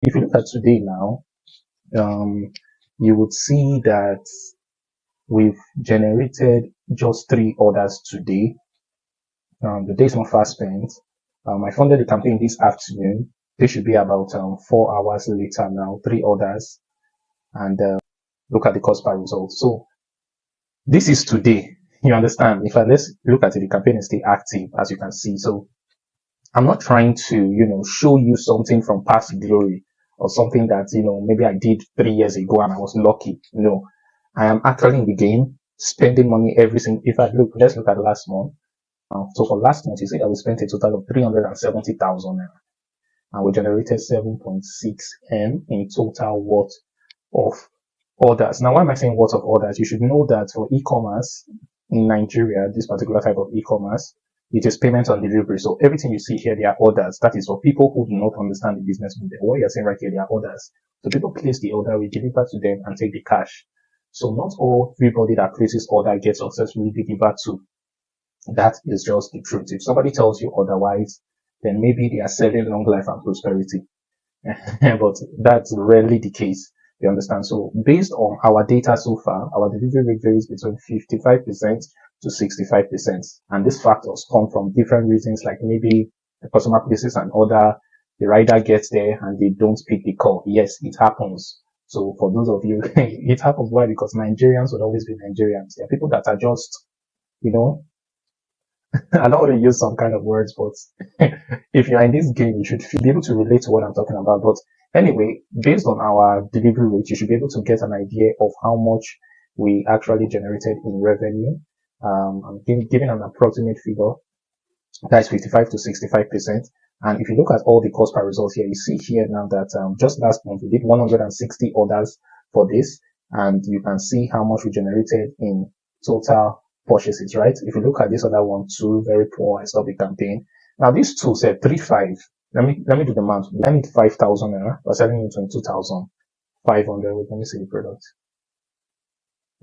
If you look at today now, um, you would see that we've generated just 3 orders today. The day is not fast spent. I funded the campaign this afternoon. They should be about 4 hours later now, 3 orders, and look at the cost per result. So this is today. You understand? If I let's look at it, the campaign is still active, as you can see. So I'm not trying to, show you something from past glory or something that, maybe I did 3 years ago and I was lucky. No, I am actually in the game, spending money every single. If I look, let's look at last month. So for last month, you see that we spent a total of 370,000 naira, and we generated 7.6 M in total worth of orders. Now, why am I saying worth of orders? You should know that for e-commerce in Nigeria, this particular type of e-commerce, it is payment on delivery. So everything you see here, they are orders. That is for people who do not understand the business model. What you're saying right here, they are orders. So people place the order, we deliver to them and take the cash. So not all everybody that places order gets successfully delivered to. That is just the truth. If somebody tells you otherwise, then maybe they are selling long life and prosperity. But that's rarely the case. You understand? So based on our data so far, our delivery rate varies between 55% to 65%. And these factors come from different reasons, like maybe the customer places an order, the rider gets there and they don't pick the call. Yes, it happens. So for those of you, it happens. Why? Because Nigerians will always be Nigerians. There are people that are just, you know, I don't want to use some kind of words, but if you're in this game, you should be able to relate to what I'm talking about. But anyway, based on our delivery rate, you should be able to get an idea of how much we actually generated in revenue. I'm giving an approximate figure. That's 55 to 65%. And if you look at all the cost per result here, you see here now that just last month we did 160 orders for this, and you can see how much we generated in total purchases, right? If you look at this other one too, very poor, I stopped the campaign. Now these two said 3.5. Let me do the math. I need 5,000 naira. We're selling it 22,500. Let me see the product.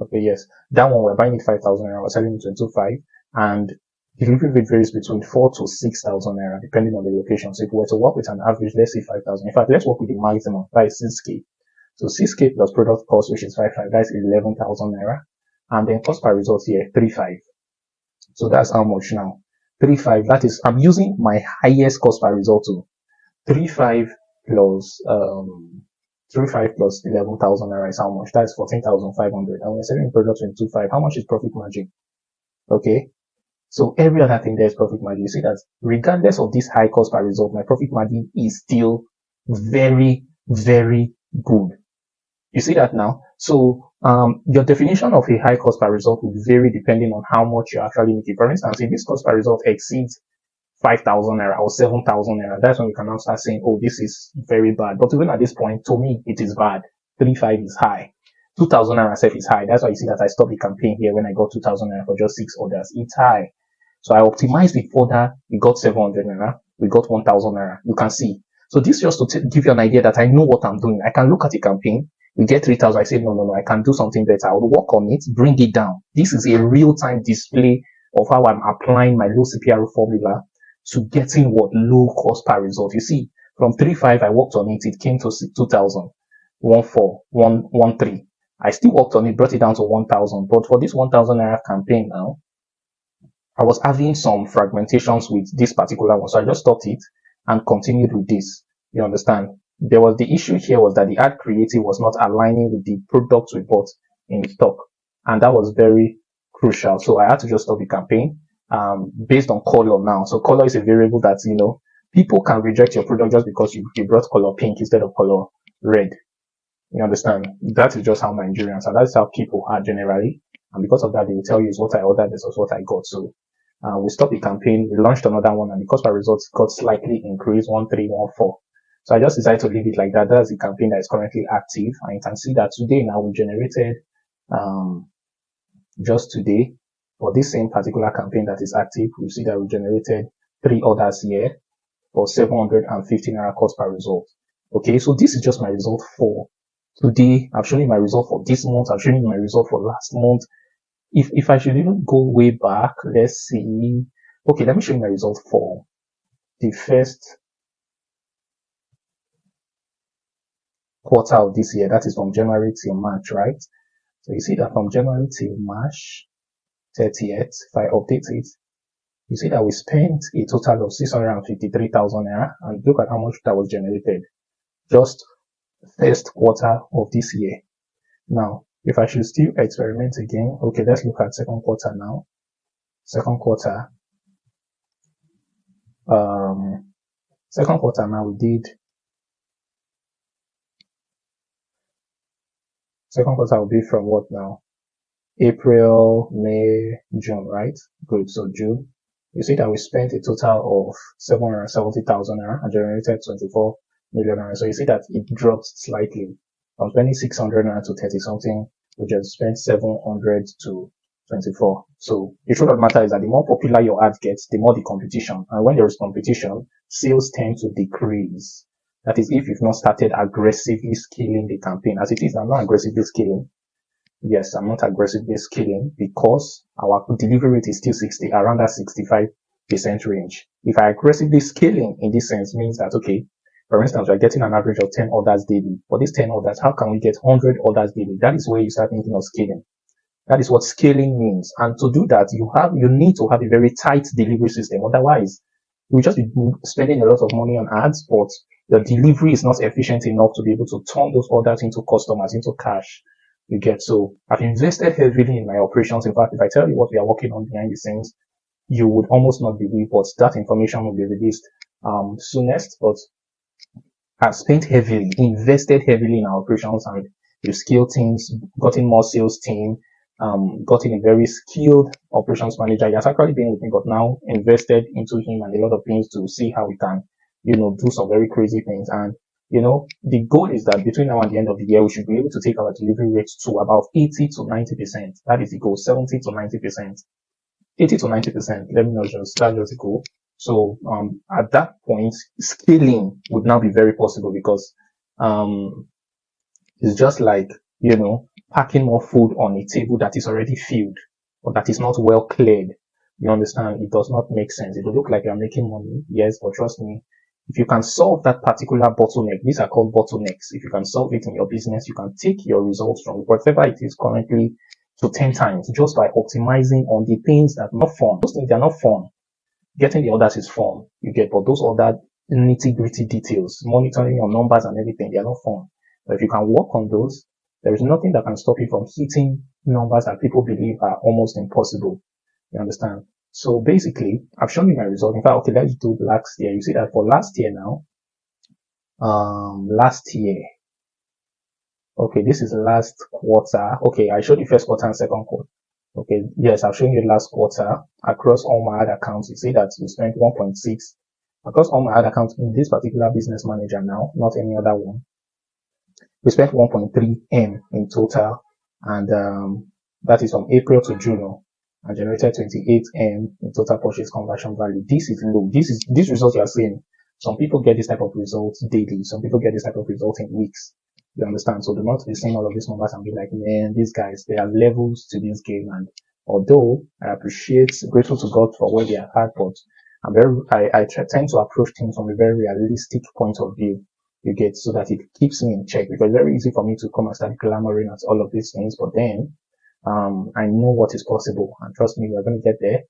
Okay, yes. That one we're buying it 5,000 naira. We're selling it 22,500. And delivery rate varies between 4 to 6,000 naira, depending on the location. So if we were to work with an average, let's say 5,000. In fact, let's work with the maximum. That is 6K. So 6K plus product cost, which is 5,500, that's 11,000 naira. And then cost per result here, 3.5. So that's how much now? 3.5. That is, I'm using my highest cost per result to 3.5 plus 3.5 plus 11,000 naira is how much? That's 14,500. And we're selling product 22.5. How much is profit margin? Okay. So every other thing there is profit margin. You see that regardless of this high cost per result, my profit margin is still very, very good. You see that now? So your definition of a high cost per result will vary depending on how much you're actually making. For instance, if this cost per result exceeds 5,000 naira or 7,000 naira, that's when you can now start saying, oh, this is very bad. But even at this point, to me, it is bad. 3.5 is high. 2,000 naira self is high. That's why you see that I stopped the campaign here when I got 2,000 naira for just 6 orders. It's high. So I optimized it further. We got 700 naira. We got 1,000 naira. You can see. So this just to give you an idea that I know what I'm doing. I can look at the campaign. We get 3,000. I say, no, I can do something better. I will work on it, bring it down. This is a real-time display of how I'm applying my low CPR formula to getting what low cost per result. You see, from 3.5, I worked on it. It came to 2,000, 1,413. I still worked on it, brought it down to 1,000. But for this 1,000 naira campaign now, I was having some fragmentations with this particular one. So I just stopped it and continued with this. You understand? There was the issue here was that the ad creative was not aligning with the products we bought in stock. And that was very crucial. So I had to just stop the campaign, based on color now. So color is a variable that, people can reject your product just because you brought color pink instead of color red. You understand? That is just how Nigerians are. That's how people are generally. And because of that, they will tell you is what I ordered, this is what I got. So we stopped the campaign, we launched another one, and the cost per results got slightly increased, 1,314. So I just decided to leave it like that. That's the campaign that is currently active. And you can see that today now we generated, just today, for this same particular campaign that is active, you see that we generated 3 orders here for 750 naira cost per result. Okay, so this is just my result for today. I've shown you my result for this month. I've shown you my result for last month. If I should even go way back, let's see. Okay, let me show you my result for the first quarter of this year, that is from January till March, right? So you see that from January till March 30th, if I update it, you see that we spent a total of 653,000 naira, and look at how much that was generated just first quarter of this year. Now, if I should still experiment again, okay, let's look at second quarter now. Second quarter now we did second quarter will be from what now? April, May, June, right? Good. So June, you see that we spent a total of 770,000 naira and generated 24 million naira. So you see that it dropped slightly from 2,600 naira to 30 something. We just spent 700 to 24. So the truth of the matter is that the more popular your ad gets, the more the competition. And when there is competition, sales tend to decrease. That is, if you've not started aggressively scaling the campaign. As it is, I'm not aggressively scaling. Yes, I'm not aggressively scaling because our delivery rate is still 60, around that 65% range. If I aggressively scaling in this sense means that, okay, for instance, we're getting an average of 10 orders daily. For these 10 orders, how can we get 100 orders daily? That is where you start thinking of scaling. That is what scaling means. And to do that, you need to have a very tight delivery system. Otherwise, you'll just be spending a lot of money on ads, but your delivery is not efficient enough to be able to turn those orders into customers, into cash. You get. So I've invested heavily in my operations. In fact, if I tell you what we are working on behind the scenes, you would almost not believe, but that information will be released soonest. But I've spent heavily, invested heavily in our operations, and we've scaled teams, gotten more sales team, gotten a very skilled operations manager. He has actually been with me, but now invested into him and a lot of things to see how we can, do some very crazy things. And the goal is that between now and the end of the year, we should be able to take our delivery rates to about 80 to 90%. That is the goal, 70 to 90%. 80 to 90%. Let me know, that's just the goal. So, at that point, scaling would now be very possible because, it's just like, packing more food on a table that is already filled or that is not well cleared. You understand? It does not make sense. It will look like you're making money. Yes, but trust me, if you can solve that particular bottleneck, these are called bottlenecks. If you can solve it in your business, you can take your results from whatever it is currently to 10 times just by optimizing on the things that are not fun. Those things, they're not fun. Getting the orders is fun. You get, but those other nitty-gritty details, monitoring your numbers and everything, they are not fun. But if you can work on those, there is nothing that can stop you from hitting numbers that people believe are almost impossible. You understand? So basically, I've shown you my result. In fact, okay, let's do last year. You see that for last year now, okay, this is last quarter. Okay, I showed you first quarter and second quarter. Okay, yes, I've shown you last quarter across all my other accounts. You see that we spent 1.6 across all my other accounts in this particular business manager now, not any other one. We spent 1.3 M in total, and that is from April to June, and generated 28 M in total purchase conversion value. This is low. This result you are seeing. Some people get this type of results daily. Some people get this type of results in weeks. You understand? So do not be seeing all of these numbers and be like, man, these guys, there are levels to this game. And although I appreciate, grateful to God for where they are at, but I tend to approach things from a very realistic point of view. You get, so that it keeps me in check, because it's very easy for me to come and start clamoring at all of these things. But then, I know what is possible, and trust me, we're going to get there.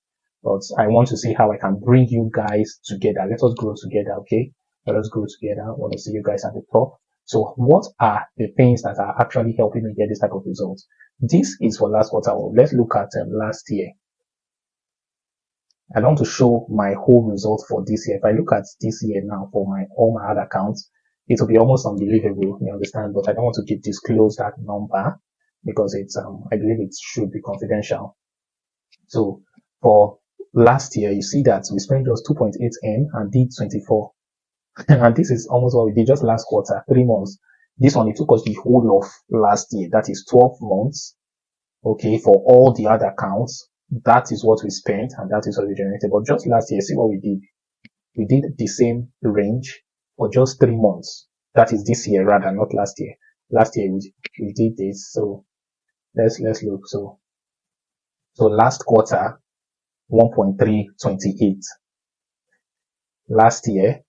But I want to see how I can bring you guys together. Let us grow together. Okay. Let us grow together. I want to see you guys at the top. So what are the things that are actually helping me get this type of results? This is for last quarter. Let's look at last year. I want to show my whole result for this year. If I look at this year now for all my other accounts, it will be almost unbelievable. You understand? But I don't want to disclose that number because it's, I believe it should be confidential. So for last year, you see that we spent just 2.8 M and did 24. And this is almost what we did just last quarter, 3 months. This one, it took us the whole of last year. That is 12 months. Okay. For all the other accounts, that is what we spent and that is what we generated. But just last year, see what we did. We did the same range for just 3 months. That is this year rather, not last year. Last year we did this. So let's look. So last quarter, 1.328. Last year,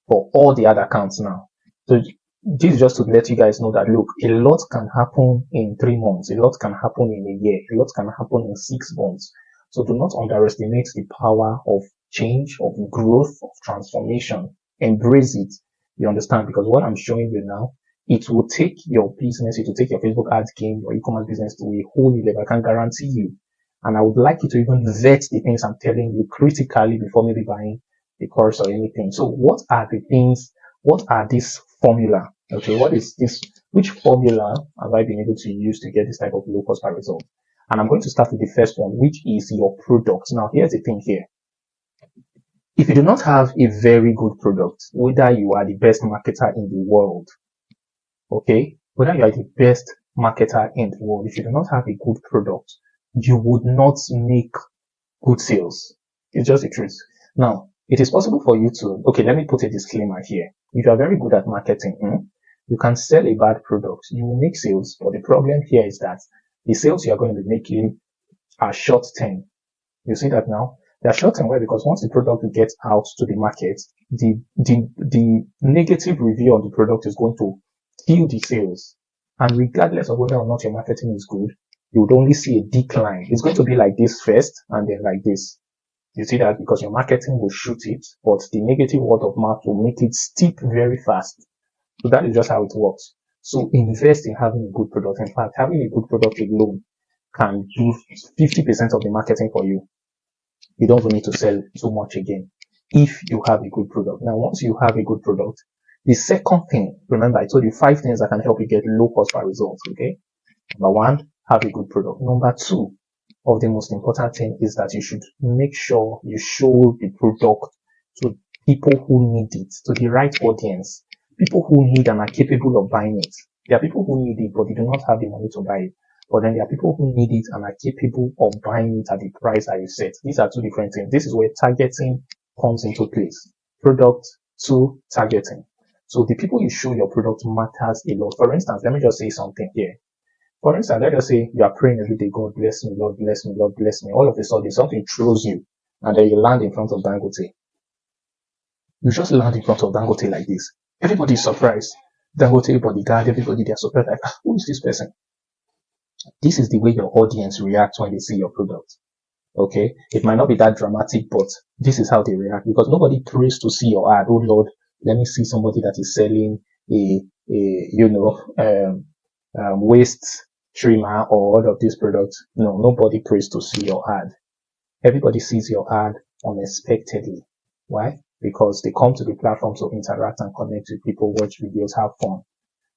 for all the other accounts now. So this is just to let you guys know that look, a lot can happen in 3 months, a lot can happen in a year, a lot can happen in 6 months. So do not underestimate the power of change, of growth, of transformation. Embrace it. You understand? Because what I'm showing you now, it will take your business, it will take your Facebook ads game, your e-commerce business to a whole new level. I can guarantee you. And I would like you to even vet the things I'm telling you critically before maybe buying the course or anything. So what are the things? What are these formula? Okay, what is this? Which formula have I been able to use to get this type of low cost per result? And I'm going to start with the first one, which is your product. Now, here's the thing here. If you do not have a very good product, whether you are the best marketer in the world, okay, whether you are the best marketer in the world, if you do not have a good product, you would not make good sales. It's just the truth. Now, it is possible for you to, okay, let me put a disclaimer here. If you are very good at marketing, you can sell a bad product. You will make sales, but the problem here is that the sales you are going to be making are short term. You see that now? They are short term. Why? Because once the product gets out to the market, the negative review on the product is going to kill the sales. And regardless of whether or not your marketing is good, you would only see a decline. It's going to be like this first and then like this. You see that because your marketing will shoot it, but the negative word of mouth will make it steep very fast. So that is just how it works. So invest in having a good product. In fact, having a good product alone can do 50% of the marketing for you. You don't need to sell too much again if you have a good product. Now, once you have a good product, the second thing, remember, I told you 5 things that can help you get low cost per results. Okay. Number 1, have a good product. Number 2, of the most important thing is that you should make sure you show the product to people who need it, to the right audience, people who need and are capable of buying it. There are people who need it, but they do not have the money to buy it. But then there are people who need it and are capable of buying it at the price that you set. These are 2 different things. This is where targeting comes into place. Product to targeting. So the people you show your product matters a lot. For instance, let me just say something here. For instance, let us say you are praying every day, God bless me, Lord bless me, Lord bless me. All of a sudden, something throws you, and then you land in front of Dangote. You just land in front of Dangote like this. Everybody is surprised. Dangote, bodyguard, everybody, they are surprised. Like, who is this person? This is the way your audience reacts when they see your product. Okay? It might not be that dramatic, but this is how they react because nobody prays to see your ad. Oh Lord, let me see somebody that is selling a waste trimmer or all of these products. No, nobody prays to see your ad. Everybody sees your ad unexpectedly. Why? Because they come to the platform to interact and connect with people, watch videos, have fun.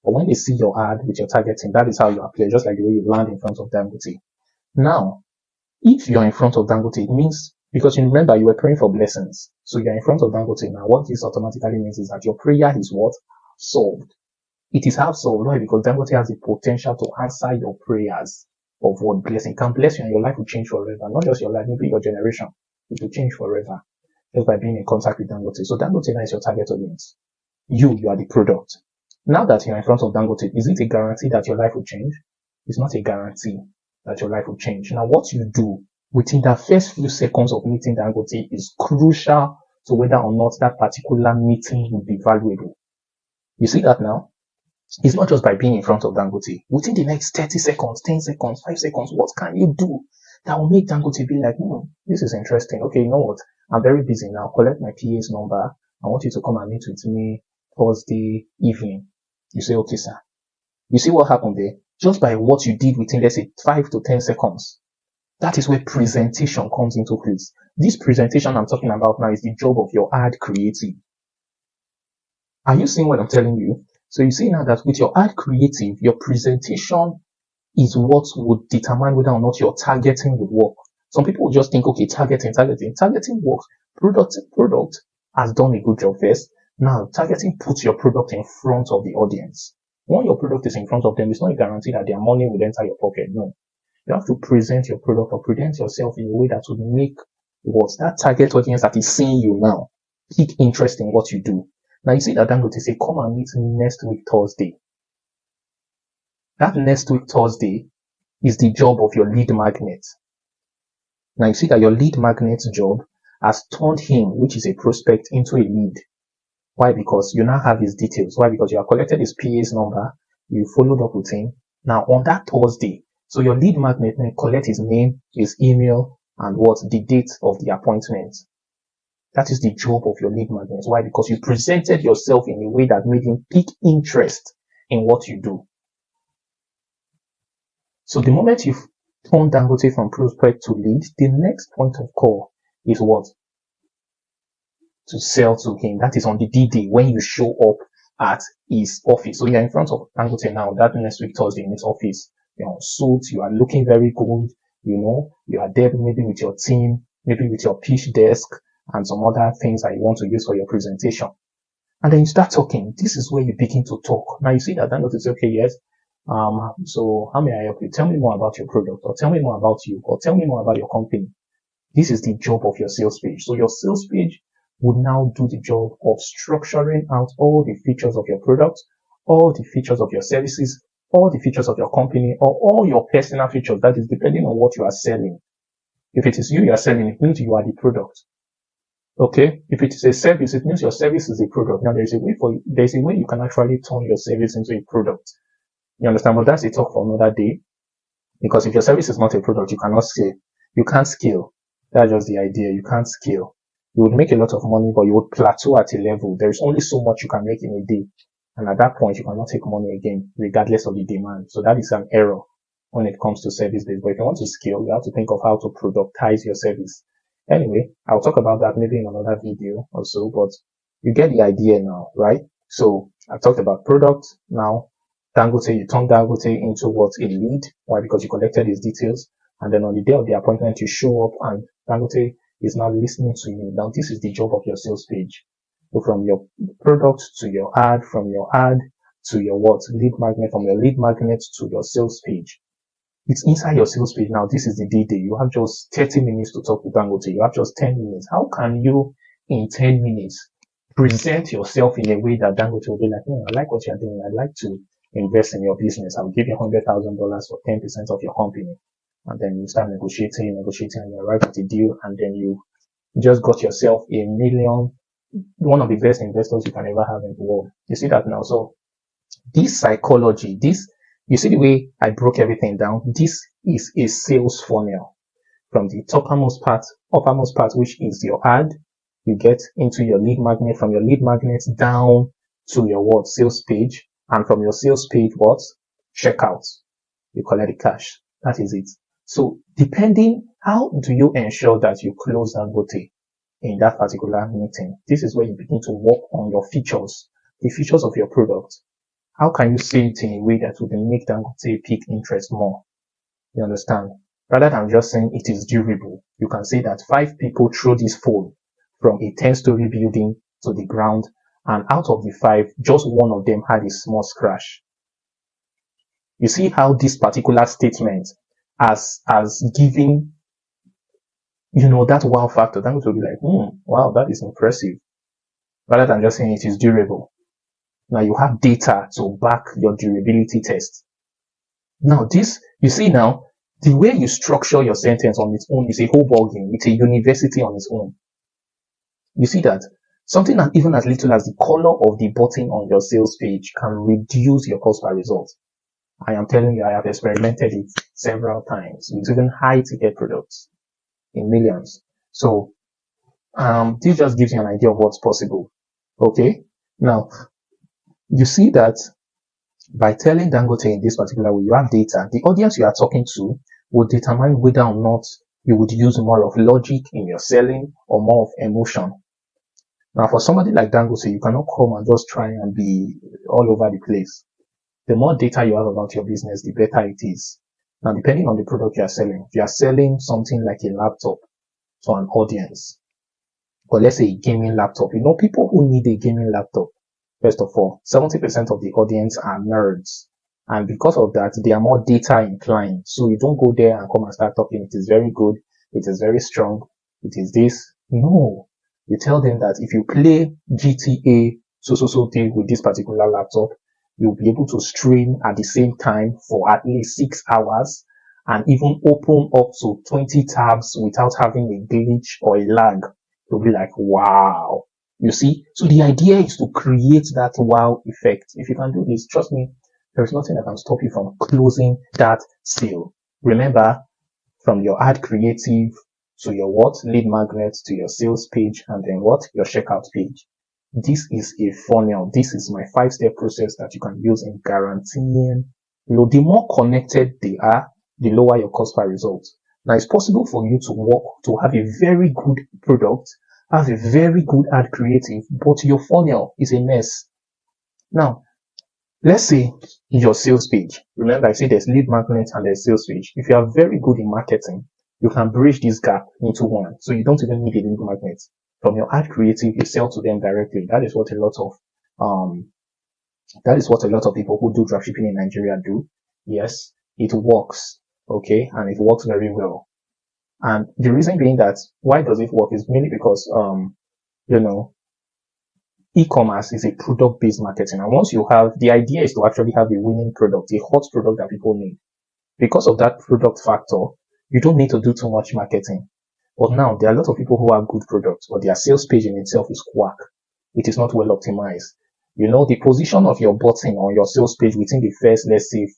But when they see your ad with your targeting, that is how you appear, just like the way you land in front of Dangote. Now, if you're in front of Dangote, it means, because you remember you were praying for blessings. So you're in front of Dangote now. What this automatically means is that your prayer is what? Solved. It is half solved. Why? Because Dangote has the potential to answer your prayers of what blessing can bless you and your life will change forever. Not just your life, maybe your generation. It will change forever just by being in contact with Dangote. So Dangote now is your target audience. You are the product. Now that you're in front of Dangote, is it a guarantee that your life will change? It's not a guarantee that your life will change. Now, what you do within the first few seconds of meeting Dangote is crucial to whether or not that particular meeting will be valuable. You see that now? It's not just by being in front of Dangote. Within the next 30 seconds, 10 seconds, 5 seconds, what can you do that will make Dangote be like, this is interesting. Okay, you know what? I'm very busy now. Collect my PA's number. I want you to come and meet with me Thursday evening. You say, okay, sir. You see what happened there? Just by what you did within, let's say, 5 to 10 seconds. That is where presentation comes into place. This presentation I'm talking about now is the job of your ad creative. Are you seeing what I'm telling you? So you see now that with your ad creative, your presentation is what would determine whether or not your targeting would work. Some people will just think, okay, targeting works. Product has done a good job first. Now, targeting puts your product in front of the audience. When your product is in front of them, it's not a guarantee that their money will enter your pocket. No. You have to present your product or present yourself in a way that would make that target audience that is seeing you now take interest in what you do. Now, you see that Dangote say, come and meet me next week, Thursday. That next week, Thursday, is the job of your lead magnet. Now, you see that your lead magnet's job has turned him, which is a prospect, into a lead. Why? Because you now have his details. Why? Because you have collected his PA's number, you followed up with him. Now on that Thursday, so your lead magnet may collect his name, his email, and what the date of the appointment. That is the job of your lead magnet. Why? Because you presented yourself in a way that made him pique interest in what you do. So the moment you've turned Dangote from prospect to lead, the next point of call is what? To sell to him. That is on the D-Day when you show up at his office. So you're in front of Dangote now, that next week Thursday in his office. You're on suit, you are looking very good, you are there maybe with your team, maybe with your pitch desk and some other things that you want to use for your presentation. And then you start talking. This is where you begin to talk. Now you see that Dangote is okay, yes. So how may I help you? Tell me more about your product, or tell me more about you, or tell me more about your company. This is the job of your sales page. So your sales page would now do the job of structuring out all the features of your product, all the features of your services, all the features of your company, or all your personal features. That is depending on what you are selling. If it is you are selling, it means you are the product. Okay. If it is a service, it means your service is a product. Now there's a way you can actually turn your service into a product. You understand? But that's a talk for another day. Because if your service is not a product, you cannot scale. You can't scale. That's just the idea. You can't scale. You would make a lot of money, but you would plateau at a level. There's only so much you can make in a day. And at that point, you cannot take money again, regardless of the demand. So that is an error when it comes to service-based. But if you want to scale, you have to think of how to productize your service. Anyway, I'll talk about that maybe in another video or so, but you get the idea now, right? So I've talked about product. Now, Dangote, you turn Dangote into what? A lead. Why? Because you collected his details. And then on the day of the appointment, you show up and Dangote is now listening to you. Now, this is the job of your sales page. So from your product to your ad, from your ad to your what? Lead magnet, from your lead magnet to your sales page. It's inside your sales page. Now, this is the D-Day. You have just 30 minutes to talk to Dangote. You have just 10 minutes. How can you, in 10 minutes, present yourself in a way that Dangote will be like, I like what you're doing. I'd like to invest in your business. I'll give you $100,000 for 10% of your company. And then you start negotiating, and you arrive at a deal, and then you just got yourself one of the best investors you can ever have in the world. You see that now? So this psychology, you see the way I broke everything down? This is a sales funnel. From the uppermost part, which is your ad, you get into your lead magnet, from your lead magnet down to your sales page, and from your sales page, checkout. You collect the cash. That is it. So depending, how do you ensure that you close Dangote in that particular meeting? This is where you begin to work on your features, the features of your product. How can you say it in a way that would make Dangote pique interest more? You understand? Rather than just saying it is durable, you can say that 5 people threw this phone from a 10-story building to the ground, and out of the 5, just one of them had a small scratch. You see how this particular statement as giving, that wow factor. Dangote will be like, wow, that is impressive. Rather than just saying it is durable. Now you have data to back your durability test. Now you see now, the way you structure your sentence on its own is a whole ballgame. It's a university on its own. You see that? Something that even as little as the color of the button on your sales page can reduce your cost per result. I am telling you, I have experimented it several times with even high ticket products in millions. So, this just gives you an idea of what's possible. Okay. Now, you see that by telling Dangote in this particular way, you have data. The audience you are talking to will determine whether or not you would use more of logic in your selling or more of emotion. Now, for somebody like Dangote, you cannot come and just try and be all over the place. The more data you have about your business, the better it is. Now, depending on the product you are selling, if you are selling something like a laptop to an audience, or let's say a gaming laptop, people who need a gaming laptop, first of all, 70% of the audience are nerds. And because of that, they are more data inclined. So you don't go there and come and start talking, it is very good, it is very strong, it is this. No. You tell them that if you play GTA so day with this particular laptop, you'll be able to stream at the same time for at least 6 hours and even open up to 20 tabs without having a glitch or a lag. You'll be like, wow. You see? So the idea is to create that wow effect. If you can do this, trust me, there's nothing that can stop you from closing that sale. Remember, from your ad creative to your what? Lead magnet to your sales page and then what? Your checkout page. This is a funnel. This is my 5-step process that you can use in guaranteeing, the more connected they are, the lower your cost per result. Now, it's possible for you to have a very good product, have a very good ad creative, but your funnel is a mess. Now, let's say your sales page. Remember, I said there's lead magnet and there's sales page. If you are very good in marketing, you can bridge this gap into one. So you don't even need a lead magnet. From your ad creative, you sell to them directly. That is what a lot of people who do dropshipping in Nigeria do. Yes, it works. Okay, and it works very well. And the reason being that why does it work is mainly because e-commerce is a product-based marketing, and once you have, the idea is to actually have a winning product, a hot product that people need. Because of that product factor, you don't need to do too much marketing. But now there are a lot of people who have good products, but their sales page in itself is whack. It is not well optimized. The position of your button on your sales page within the first, let's say,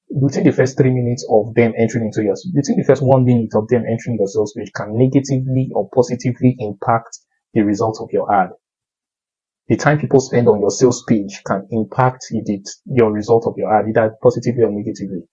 within the first 3 minutes of them entering into within the first 1 minute of them entering your sales page can negatively or positively impact the results of your ad. The time people spend on your sales page can impact your result of your ad, either positively or negatively.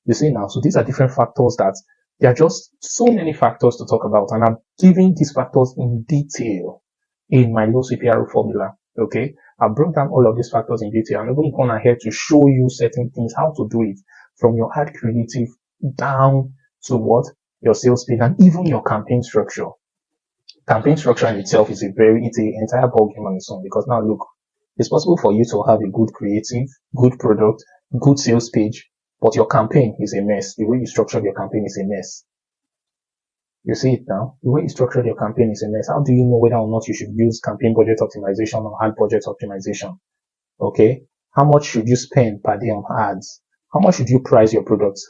You see now, so these are different factors that there are just so many factors to talk about, and I'm giving these factors in detail in my low CPR formula. Okay, I broke down all of these factors in detail. I'm even going ahead to show you certain things, how to do it from your ad creative down to what? Your sales page and even your campaign structure. Campaign structure in itself is it's an entire ballgame on its own, because now look, it's possible for you to have a good creative, good product, good sales page, but your campaign is a mess. The way you structured your campaign is a mess. You see it now? The way you structured your campaign is a mess. How do you know whether or not you should use campaign budget optimization or ad budget optimization? Okay? How much should you spend per day on ads? How much should you price your products?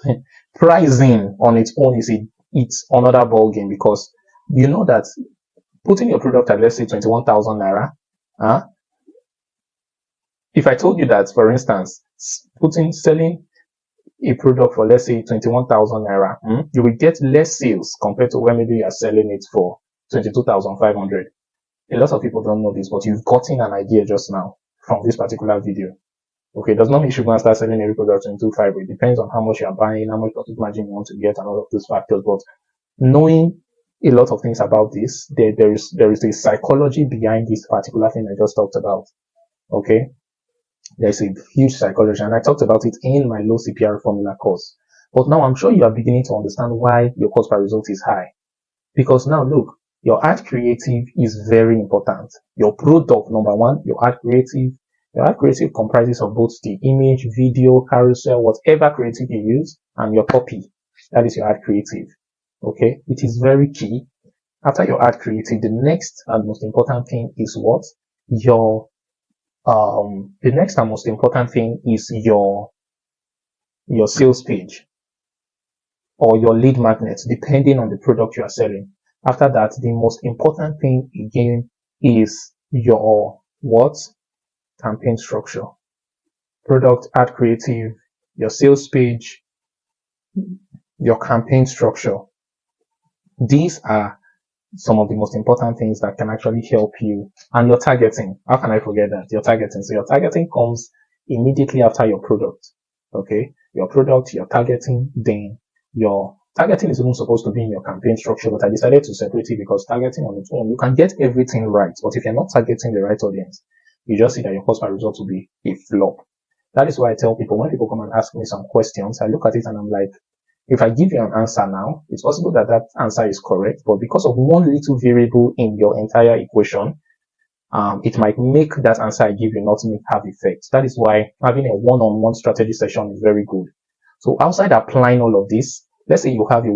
Pricing on its own it's another ballgame, because you know that putting your product at, let's say, 21,000 Naira, if I told you that, for instance, selling a product for, let's say, 21,000 Naira, you will get less sales compared to when maybe you are selling it for 22,500. A lot of people don't know this, but you've gotten an idea just now from this particular video. Okay, it does not mean you should go and start selling every product 22,500. It depends on how much you are buying, how much profit margin you want to get, and all of those factors. But knowing a lot of things about this, there is a psychology behind this particular thing I just talked about. Okay, there's a huge psychology, and I talked about it in my low CPR formula course. But now I'm sure you are beginning to understand why your cost per result is high. Because now look, your ad creative is very important. Your product, number one, your ad creative. Your ad creative comprises of both the image, video, carousel, whatever creative you use, and your copy. That is your ad creative. Okay, it is very key. After your ad creative, the next and most important thing is what? The next and most important thing is your sales page or your lead magnet, depending on the product you are selling. After that, the most important thing again is your what? Campaign structure. Product, ad creative, your sales page, your campaign structure. These are some of the most important things that can actually help you. And your targeting. How can I forget that? Your targeting. So your targeting comes immediately after your product. Okay? Your product, your targeting, then your targeting is even supposed to be in your campaign structure, but I decided to separate it because targeting on its own, you can get everything right. But if you're not targeting the right audience, you just see that your cost per result will be a flop. That is why I tell people, when people come and ask me some questions, I look at it and I'm like, if I give you an answer now, it's possible that that answer is correct, but because of one little variable in your entire equation, it might make that answer I give you not have effect. That is why having a one-on-one strategy session is very good. So outside applying all of this, let's say you have you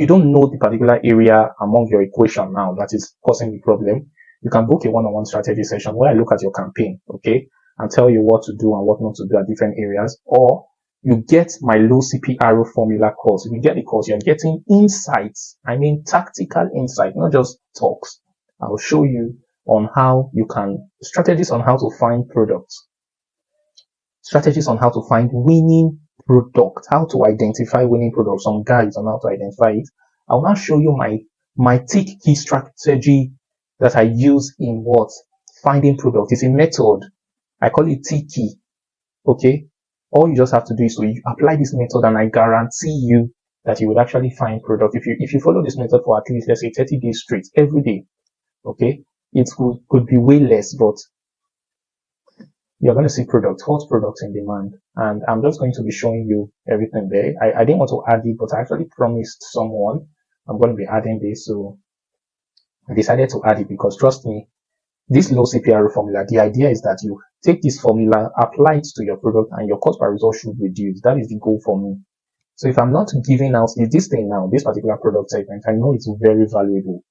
don't know the particular area among your equation now that is causing the problem. You can book a one-on-one strategy session where I look at your campaign, okay, and tell you what to do and what not to do at different areas. Or you get my low CPR formula course. If you get the course, you're getting insights. I mean, tactical insight, not just talks. I'll show you on how you can, strategies on how to find products, strategies on how to find winning products, how to identify winning products, some guides on how to identify it. I'll now show you my tick key strategy that I use in what? Finding product. It's a method. I call it tick key. Okay. All you just have to do is to apply this method, and I guarantee you that you will actually find product. If you follow this method for at least, let's say, 30 days straight, every day, okay, it could be way less, but you're going to see product, hot products in demand. And I'm just going to be showing you everything there. I didn't want to add it, but I actually promised someone I'm going to be adding this. So I decided to add it because, trust me, this low CPR formula, the idea is that you take this formula, apply it to your product, and your cost per result should reduce. That is the goal for me. So if I'm not giving out this thing now, this particular product segment, I know it's very valuable.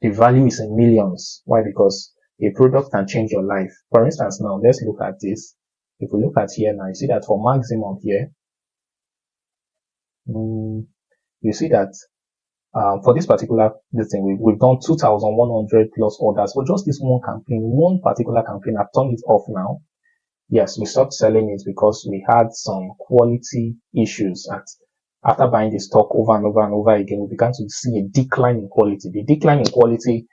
The value is in millions. Why? Because a product can change your life. For instance, now let's look at this. If we look at here now, you see that for maximum here, you see that for this particular thing, we've done 2,100 plus orders for just this one campaign, one particular campaign. I've turned it off now. Yes, we stopped selling it because we had some quality issues. After buying the stock over and over and over again, we began to see a decline in quality. The decline in quality,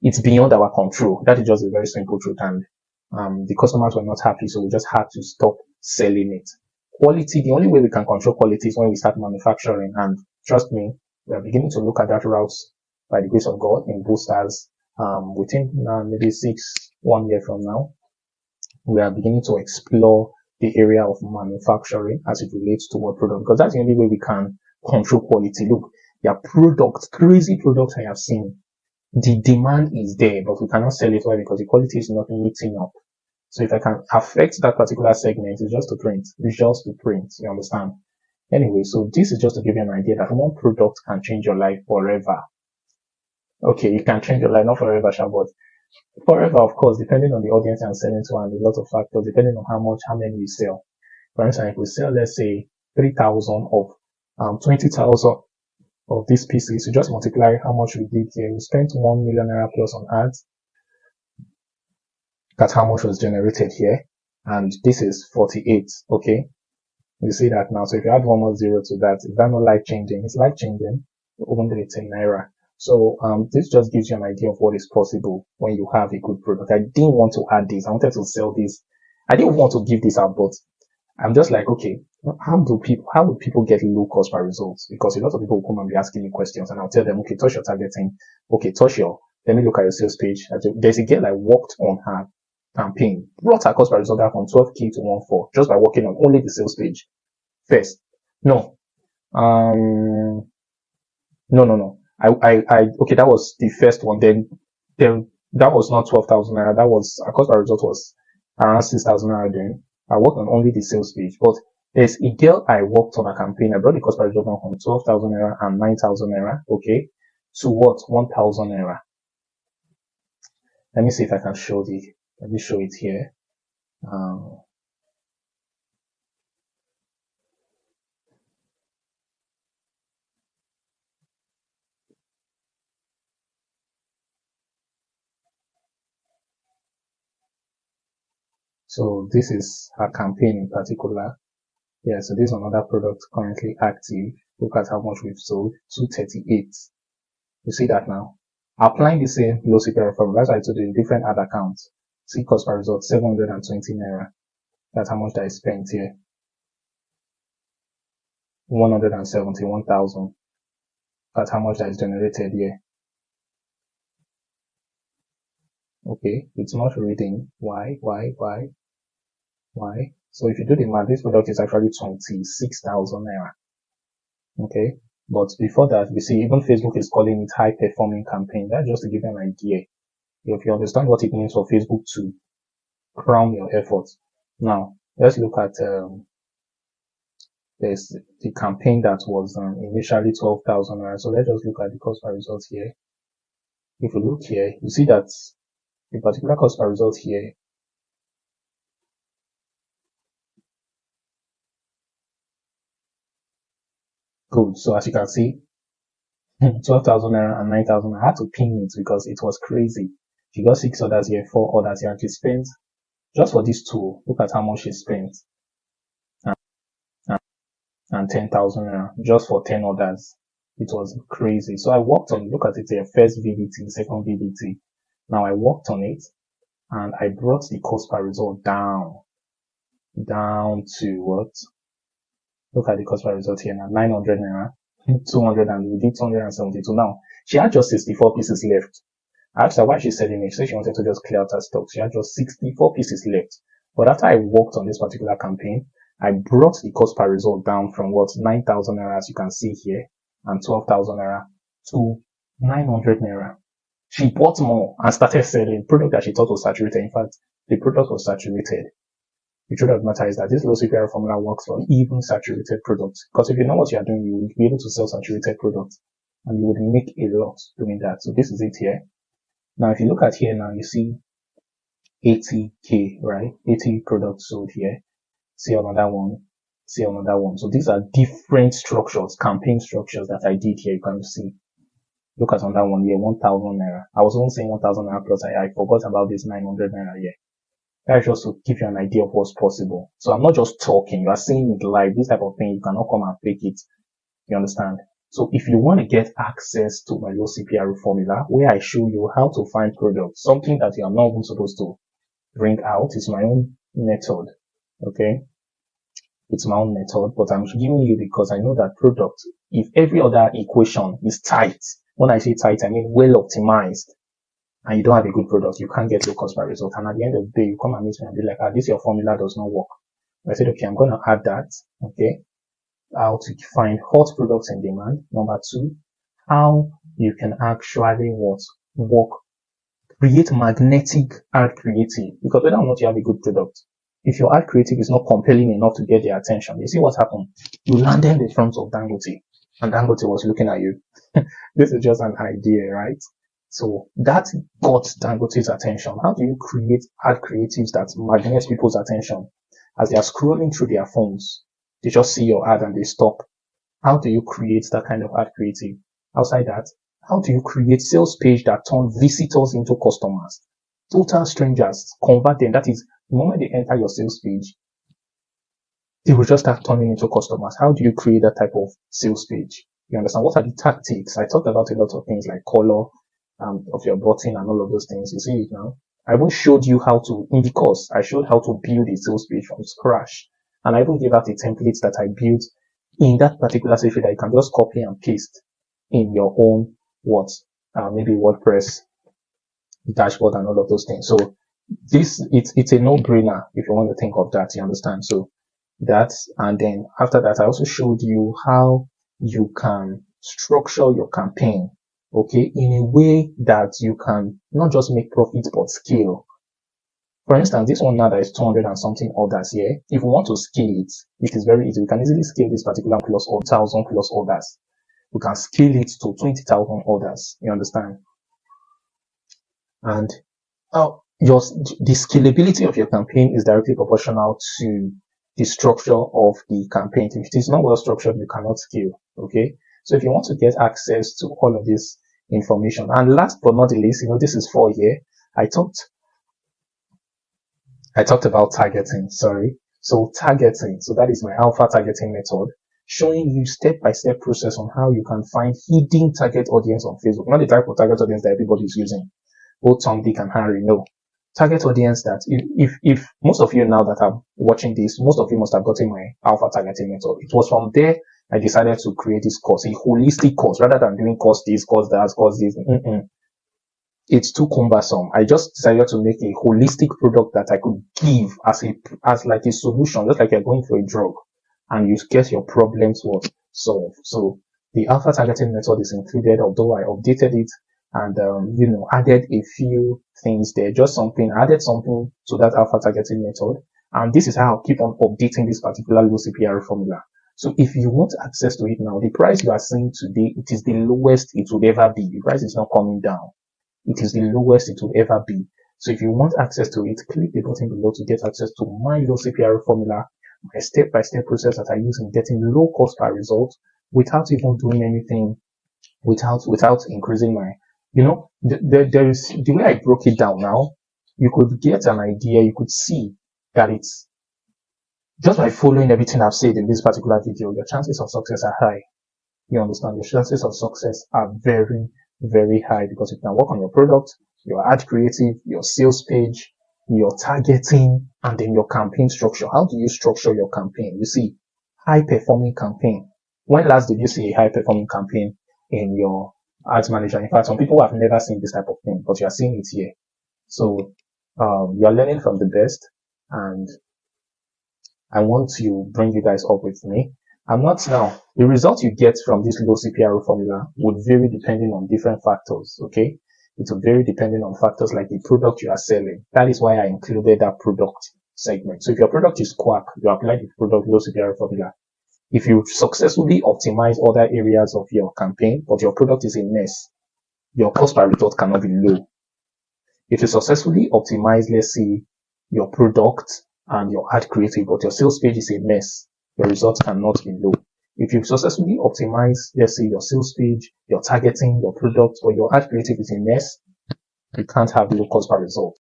it's beyond our control. That is just a very simple truth. And the customers were not happy, so we just had to stop selling it. Quality, the only way we can control quality is when we start manufacturing. And trust me, we are beginning to look at that route by the grace of God in boosters. Within maybe 1 year from now, we are beginning to explore the area of manufacturing as it relates to what product, because that's the only way we can control quality. Look, there are products, crazy products I have seen. The demand is there, but we cannot sell it. Why? Because the quality is not meeting up. So if I can affect that particular segment, it's just to print. It's just to print. You understand? Anyway, so this is just to give you an idea that one product can change your life forever. Okay, it can change your life, not forever, but forever, of course, depending on the audience I'm selling to and a lot of factors, depending on how many you sell. For instance, if we sell, let's say, 3,000 of 20,000 of these pieces, you just multiply how much we did here. We spent 1 million naira plus on ads. That's how much was generated here. And this is 48. Okay. You see that now. So if you add one more zero to that, is that not life changing? It's life changing. Even though it's in naira. So this just gives you an idea of what is possible when you have a good product. I didn't want to add this. I wanted to sell this. I didn't want to give this out, but I'm just like, okay, how would people get low cost per results? Because a lot of people will come and be asking me questions, and I'll tell them, okay, touch your targeting. Okay, let me look at your sales page. There's a girl I worked on her campaign, brought her cost per result down from 12K to 1.4 just by working on only the sales page. First, no. No. Okay, that was the first one. Then that was not 12,000 naira. That was, of course, our result was around 6,000 naira. Then I worked on only the sales page. But there's a girl I worked on a campaign. I brought the cost per result from 12,000 naira and 9,000 naira. Okay, to what? 1,000 naira. Let me see if I can show let me show it here. So this is her campaign in particular. Yeah, so this is another product currently active. Look at how much we've sold, 238. You see that now? Applying the same low CPR formula, as I told you, in different ad accounts. See cost per result, 720 naira. That's how much I spent here. 171,000. That's how much that is generated here. Okay, it's not reading. Why? So if you do the math, this product is actually 26,000 naira. Okay, but before that, we see even Facebook is calling it high performing campaign. That's just to give you an idea. If you understand what it means for Facebook to crown your efforts. Now, let's look at there's the campaign that was initially 12,000 naira. So let's just look at the cost per result here. If you look here, you see that the particular cost per result here good. So as you can see, 12,000 naira and 9,000. I had to pin it because it was crazy. She got 6 orders here, 4 orders here, and she spent just for this tool. Look at how much she spent, and 10,000 naira just for 10 orders. It was crazy. So I worked on, look at it here, first VBT, second VBT. Now I worked on it and I brought the cost per result down to what? Look at the cost per result here now, 900 naira, 200, and we did 272. Now she had just 64 pieces left. I asked her why she's selling it. She said she wanted to just clear out her stock. She had just 64 pieces left. But after I worked on this particular campaign, I brought the cost per result down from what, 9,000 naira, as you can see here, and 12,000 naira to 900 naira. She bought more and started selling product that she thought was saturated. In fact, the product was saturated. The truth of the matter is that this low CPR formula works for even saturated products. Because if you know what you are doing, you will be able to sell saturated products and you would make a lot doing that. So this is it here. Now, if you look at here now, you see 80K, right? 80 products sold here. See another one. See another one. So these are different structures, campaign structures that I did here. You can see. Look at another one here, 1,000 naira. I was only saying 1,000 naira plus. I forgot about this 900 naira here. That's just to give you an idea of what's possible. So I'm not just talking. You are seeing it live. This type of thing, you cannot come and fake it. You understand? So if you want to get access to my low CPR formula, where I show you how to find products, something that you are not even supposed to bring out, is my own method. Okay? It's my own method, but I'm giving you because I know that product, if every other equation is tight, when I say tight, I mean well optimized, and you don't have a good product, you can't get your cost per result. And at the end of the day, you come and meet me and be like, this your formula does not work. I said, okay, I'm going to add that. Okay. How to find hot products in demand. Number 2, how you can actually work, create magnetic ad creative. Because whether or not you have a good product, if your ad creative is not compelling enough to get their attention, you see what happened? You landed in front of Dangote, and Dangote was looking at you. This is just an idea, right? So that got Dangote's attention. How do you create ad creatives that magnet people's attention as they are scrolling through their phones? They just see your ad and they stop. How do you create that kind of ad creative? Outside that, how do you create sales page that turn visitors into customers? Total strangers, convert them. That is, the moment they enter your sales page, they will just start turning into customers. How do you create that type of sales page? You understand? What are the tactics? I talked about a lot of things like color of your button and all of those things. You see it now? I even showed you how to, in the course, I showed how to build a sales page from scratch. And I even gave out the templates that I built in that particular sales page that you can just copy and paste in your own maybe WordPress dashboard and all of those things. So it's a no-brainer if you want to think of that, you understand? So and then after that, I also showed you how you can structure your campaign, okay, in a way that you can not just make profits, but scale. For instance, this one now that is 200 and something orders here, if we want to scale it, it is very easy. We can easily scale this particular plus 1,000 plus orders. We can scale it to 20,000 orders. You understand? And the scalability of your campaign is directly proportional to the structure of the campaign. If it is not well structured, you cannot scale. Okay. So if you want to get access to all of this information, and last but not the least, this is for here. I talked about targeting. Sorry. So targeting. So that is my alpha targeting method, showing you step-by-step process on how you can find hidden target audience on Facebook. Not the type of target audience that everybody is using. Both Tom, Dick, and Harry. No. Target audience that if most of you now that are watching this, most of you must have gotten my alpha targeting method. It was from there I decided to create this course, a holistic course, rather than doing course this, course that, course this. It's too cumbersome. I just decided to make a holistic product that I could give as like a solution, just like you're going for a drug and you get your problems solved. So the alpha targeting method is included, although I updated it and added a few things there, added something to that alpha targeting method. And this is how I'll keep on updating this particular low CPR formula. So if you want access to it now, the price you are seeing today, it is the lowest it would ever be. The price is not coming down. It is the lowest it will ever be. So if you want access to it, click the button below to get access to my low CPR formula, my step-by-step process that I use in getting low cost per result without even doing anything without increasing my, there is the way I broke it down now. You could get an idea. You could see that it's just by following everything I've said in this particular video, your chances of success are high. You understand? Your chances of success are very, very high because you can work on your product, your ad creative, your sales page, your targeting, and then your campaign structure. How do you structure your campaign? You see, high performing campaign. When last did you see a high performing campaign in your ads manager? In fact, some people have never seen this type of thing, but you are seeing it here. So, you are learning from the best, and I want to bring you guys up with me. I'm not now. The result you get from this low CPRO formula would vary depending on different factors, okay? It will vary depending on factors like the product you are selling. That is why I included that product segment. So if your product is quack, you apply the product low CPRO formula. If you successfully optimize other areas of your campaign, but your product is a mess, your cost per result cannot be low. If you successfully optimize, let's say, your product and your ad creative, but your sales page is a mess, your results cannot be low. If you successfully optimize, let's say, your sales page, your targeting, your product, or your ad creative is a mess, you can't have low cost per result.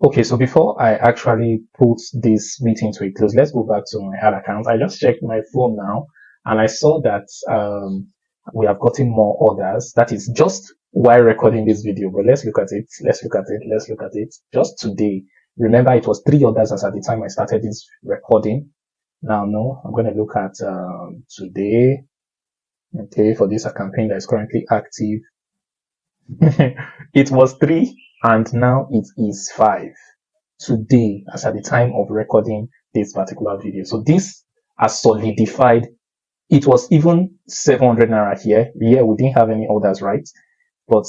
Okay, so before I actually put this meeting to a close, let's go back to my ad account. I just checked my phone now, and I saw that we have gotten more orders. That is just while recording this video, but let's look at it. Let's look at it. Just today, remember it was 3 orders as at the time I started this recording. Now, no, I'm going to look at today. Okay, for this campaign that is currently active. It was 3 and now it is 5 today as at the time of recording this particular video. So this has solidified. It was even 700 Naira here. Yeah, we didn't have any orders, right? But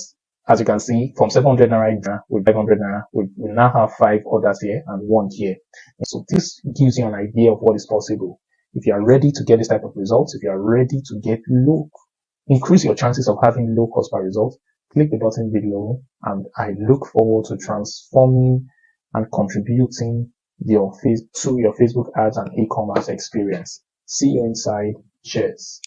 as you can see, from 700 Naira with 500 Naira, we now have 5 orders here and 1 here. And so this gives you an idea of what is possible. If you are ready to get this type of results, if you are ready to get increase your chances of having low cost per result, click the button below, and I look forward to transforming and contributing to your Facebook ads and e-commerce experience. See you inside. Cheers.